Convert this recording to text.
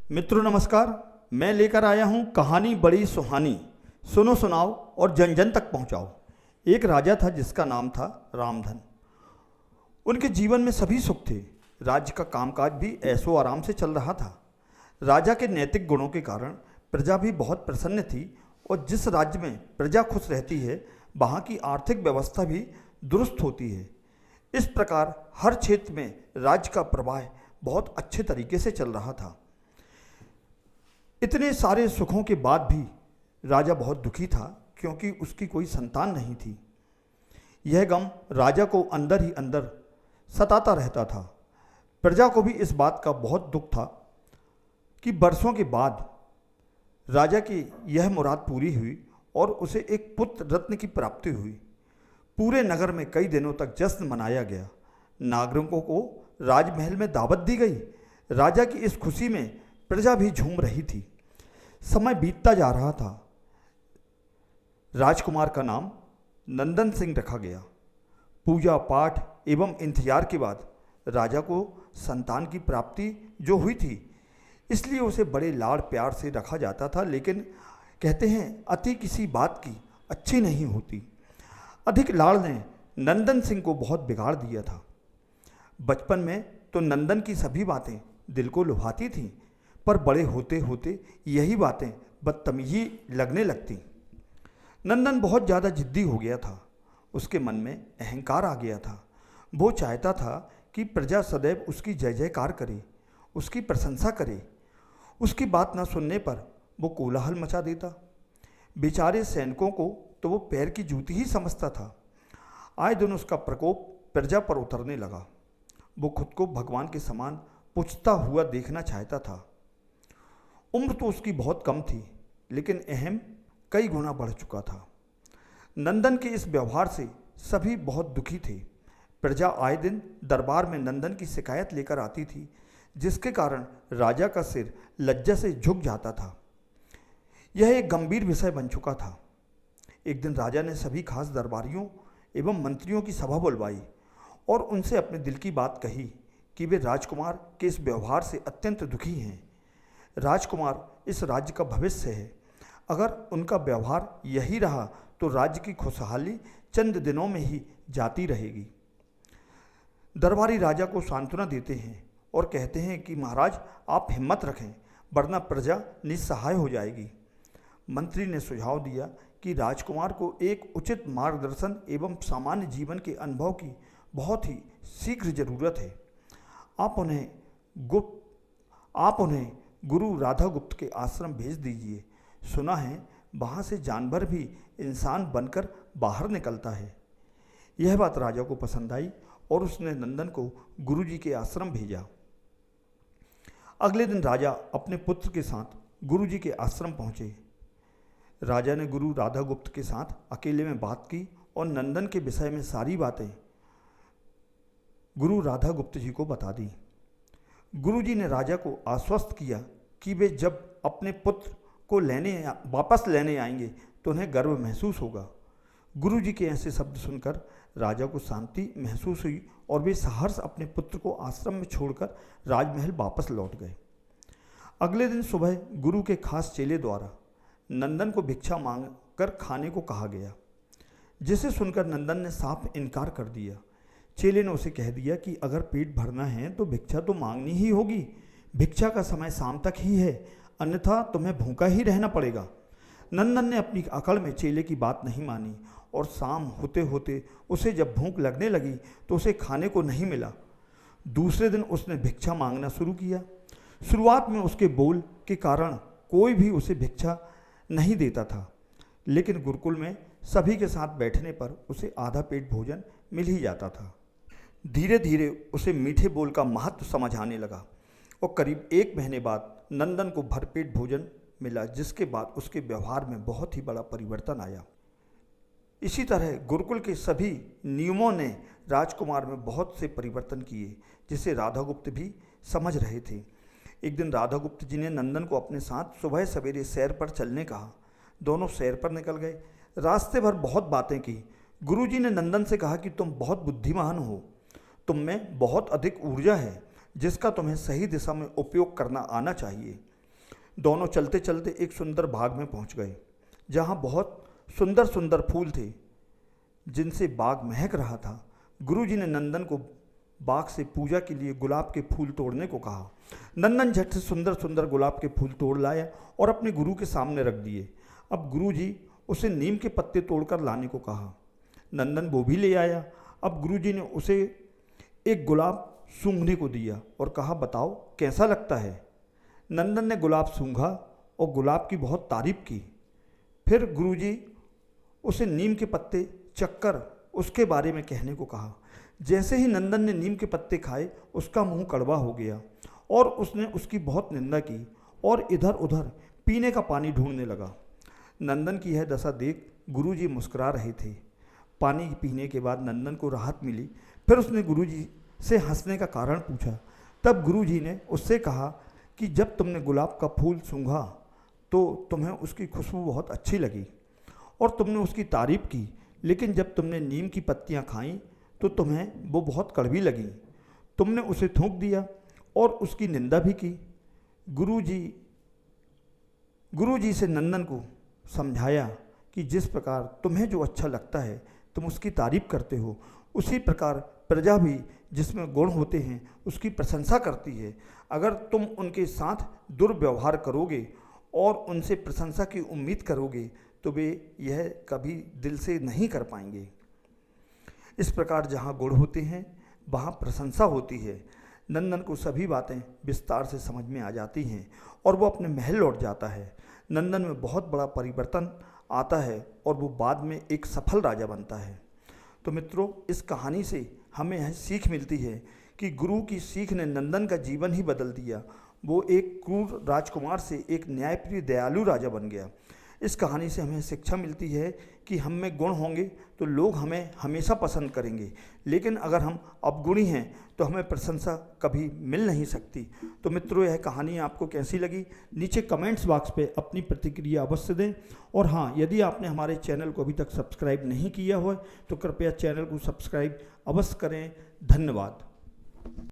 मित्रों नमस्कार। मैं लेकर आया हूँ कहानी बड़ी सुहानी। सुनो सुनाओ और जन जन तक पहुँचाओ। एक राजा था जिसका नाम था रामधन। उनके जीवन में सभी सुख थे। राज्य का कामकाज भी ऐशो आराम से चल रहा था। राजा के नैतिक गुणों के कारण प्रजा भी बहुत प्रसन्न थी और जिस राज्य में प्रजा खुश रहती है वहाँ की आर्थिक व्यवस्था भी दुरुस्त होती है। इस प्रकार हर क्षेत्र में राज्य का प्रवाह बहुत अच्छे तरीके से चल रहा था। इतने सारे सुखों के बाद भी राजा बहुत दुखी था क्योंकि उसकी कोई संतान नहीं थी। यह गम राजा को अंदर ही अंदर सताता रहता था। प्रजा को भी इस बात का बहुत दुख था कि बरसों के बाद राजा की यह मुराद पूरी हुई और उसे एक पुत्र रत्न की प्राप्ति हुई। पूरे नगर में कई दिनों तक जश्न मनाया गया। नागरिकों को राजमहल में दावत दी गई। राजा की इस खुशी में प्रजा भी झूम रही थी। समय बीतता जा रहा था। राजकुमार का नाम नंदन सिंह रखा गया। पूजा पाठ एवं इंतजार के बाद राजा को संतान की प्राप्ति जो हुई थी, इसलिए उसे बड़े लाड़ प्यार से रखा जाता था। लेकिन कहते हैं अति किसी बात की अच्छी नहीं होती। अधिक लाड़ ने नंदन सिंह को बहुत बिगाड़ दिया था। बचपन में तो नंदन की सभी बातें दिल को लुभाती थीं, पर बड़े होते होते यही बातें बदतमीजी लगने लगती। नंदन बहुत ज़्यादा जिद्दी हो गया था। उसके मन में अहंकार आ गया था। वो चाहता था कि प्रजा सदैव उसकी जय जयकार करे, उसकी प्रशंसा करे। उसकी बात न सुनने पर वो कोलाहल मचा देता। बेचारे सैनिकों को तो वो पैर की जूती ही समझता था। आए दिन उसका प्रकोप प्रजा पर उतरने लगा। वो खुद को भगवान के समान पूछता हुआ देखना चाहता था। उम्र तो उसकी बहुत कम थी, लेकिन अहम कई गुना बढ़ चुका था। नंदन के इस व्यवहार से सभी बहुत दुखी थे। प्रजा आए दिन दरबार में नंदन की शिकायत लेकर आती थी, जिसके कारण राजा का सिर लज्जा से झुक जाता था। यह एक गंभीर विषय बन चुका था। एक दिन राजा ने सभी खास दरबारियों एवं मंत्रियों की सभा बुलवाई और उनसे अपने दिल की बात कही कि वे राजकुमार के इस व्यवहार से अत्यंत दुखी हैं। राजकुमार इस राज्य का भविष्य है। अगर उनका व्यवहार यही रहा तो राज्य की खुशहाली चंद दिनों में ही जाती रहेगी। दरबारी राजा को सांत्वना देते हैं और कहते हैं कि महाराज आप हिम्मत रखें, वरना प्रजा निस्सहाय हो जाएगी। मंत्री ने सुझाव दिया कि राजकुमार को एक उचित मार्गदर्शन एवं सामान्य जीवन के अनुभव की बहुत ही शीघ्र जरूरत है। आप उन्हें गुरु राधा गुप्त के आश्रम भेज दीजिए। सुना है वहाँ से जानवर भी इंसान बनकर बाहर निकलता है। यह बात राजा को पसंद आई और उसने नंदन को गुरुजी के आश्रम भेजा। अगले दिन राजा अपने पुत्र के साथ गुरुजी के आश्रम पहुँचे। राजा ने गुरु राधा गुप्त के साथ अकेले में बात की और नंदन के विषय में सारी बातें गुरु राधा गुप्त जी को बता दी। गुरुजी ने राजा को आश्वस्त किया कि वे जब अपने पुत्र को वापस लेने आएंगे तो उन्हें गर्व महसूस होगा। गुरुजी के ऐसे शब्द सुनकर राजा को शांति महसूस हुई और वे सहर्ष अपने पुत्र को आश्रम में छोड़कर राजमहल वापस लौट गए। अगले दिन सुबह गुरु के खास चेले द्वारा नंदन को भिक्षा मांगकर खाने को कहा गया, जिसे सुनकर नंदन ने साफ इनकार कर दिया। चेले ने उसे कह दिया कि अगर पेट भरना है तो भिक्षा तो मांगनी ही होगी। भिक्षा का समय शाम तक ही है, अन्यथा तुम्हें भूखा ही रहना पड़ेगा। नंदन ने अपनी अकड़ में चेले की बात नहीं मानी और शाम होते होते उसे जब भूख लगने लगी तो उसे खाने को नहीं मिला। दूसरे दिन उसने भिक्षा मांगना शुरू किया। शुरुआत में उसके बोल के कारण कोई भी उसे भिक्षा नहीं देता था, लेकिन गुरुकुल में सभी के साथ बैठने पर उसे आधा पेट भोजन मिल ही जाता था। धीरे धीरे उसे मीठे बोल का महत्व समझ आने लगा और करीब 1 महीने बाद नंदन को भरपेट भोजन मिला, जिसके बाद उसके व्यवहार में बहुत ही बड़ा परिवर्तन आया। इसी तरह गुरुकुल के सभी नियमों ने राजकुमार में बहुत से परिवर्तन किए, जिसे राधागुप्त भी समझ रहे थे। एक दिन राधागुप्त जी ने नंदन को अपने साथ सुबह सवेरे सैर पर चलने कहा। दोनों सैर पर निकल गए। रास्ते भर बहुत बातें की। गुरुजी ने नंदन से कहा कि तुम बहुत बुद्धिमान हो, तुम में बहुत अधिक ऊर्जा है, जिसका तुम्हें सही दिशा में उपयोग करना आना चाहिए। दोनों चलते चलते एक सुंदर बाग में पहुंच गए, जहां बहुत सुंदर सुंदर फूल थे जिनसे बाग महक रहा था। गुरुजी ने नंदन को बाग से पूजा के लिए गुलाब के फूल तोड़ने को कहा। नंदन झट से सुंदर सुंदर गुलाब के फूल तोड़ लाया और अपने गुरु के सामने रख दिए। अब गुरुजी उसे नीम के पत्ते तोड़कर लाने को कहा। नंदन वो भी ले आया। अब गुरुजी ने उसे एक गुलाब सूंघने को दिया और कहा, बताओ कैसा लगता है। नंदन ने गुलाब सूंघा और गुलाब की बहुत तारीफ की। फिर गुरुजी उसे नीम के पत्ते चक्कर उसके बारे में कहने को कहा। जैसे ही नंदन ने नीम के पत्ते खाए उसका मुंह कड़वा हो गया और उसने उसकी बहुत निंदा की और इधर उधर पीने का पानी ढूंढने लगा। नंदन की यह दशा देख गुरुजी मुस्कुरा रहे थे। पानी पीने के बाद नंदन को राहत मिली। फिर उसने गुरुजी से हंसने का कारण पूछा। तब गुरुजी ने उससे कहा कि जब तुमने गुलाब का फूल सूंघा तो तुम्हें उसकी खुशबू बहुत अच्छी लगी और तुमने उसकी तारीफ की, लेकिन जब तुमने नीम की पत्तियां खाईं तो तुम्हें वो बहुत कड़वी लगी। तुमने उसे थूक दिया और उसकी निंदा भी की। गुरुजी से नंदन को समझाया कि जिस प्रकार तुम्हें जो अच्छा लगता है तुम उसकी तारीफ करते हो, उसी प्रकार प्रजा भी जिसमें गुण होते हैं उसकी प्रशंसा करती है। अगर तुम उनके साथ दुर्व्यवहार करोगे और उनसे प्रशंसा की उम्मीद करोगे तो वे यह कभी दिल से नहीं कर पाएंगे। इस प्रकार जहाँ गुण होते हैं वहाँ प्रशंसा होती है। नंदन को सभी बातें विस्तार से समझ में आ जाती हैं और वो अपने महल लौट जाता है। नंदन में बहुत बड़ा परिवर्तन आता है और वो बाद में एक सफल राजा बनता है। तो मित्रों, इस कहानी से हमें यह सीख मिलती है कि गुरु की सीख ने नंदन का जीवन ही बदल दिया। वो एक क्रूर राजकुमार से एक न्यायप्रिय दयालु राजा बन गया। इस कहानी से हमें शिक्षा मिलती है कि हम में गुण होंगे तो लोग हमें हमेशा पसंद करेंगे, लेकिन अगर हम अवगुणी हैं तो हमें प्रशंसा कभी मिल नहीं सकती। तो मित्रों, यह कहानी आपको कैसी लगी नीचे कमेंट्स बॉक्स पे अपनी प्रतिक्रिया अवश्य दें। और हाँ, यदि आपने हमारे चैनल को अभी तक सब्सक्राइब नहीं किया हो तो कृपया चैनल को सब्सक्राइब अवश्य करें। धन्यवाद।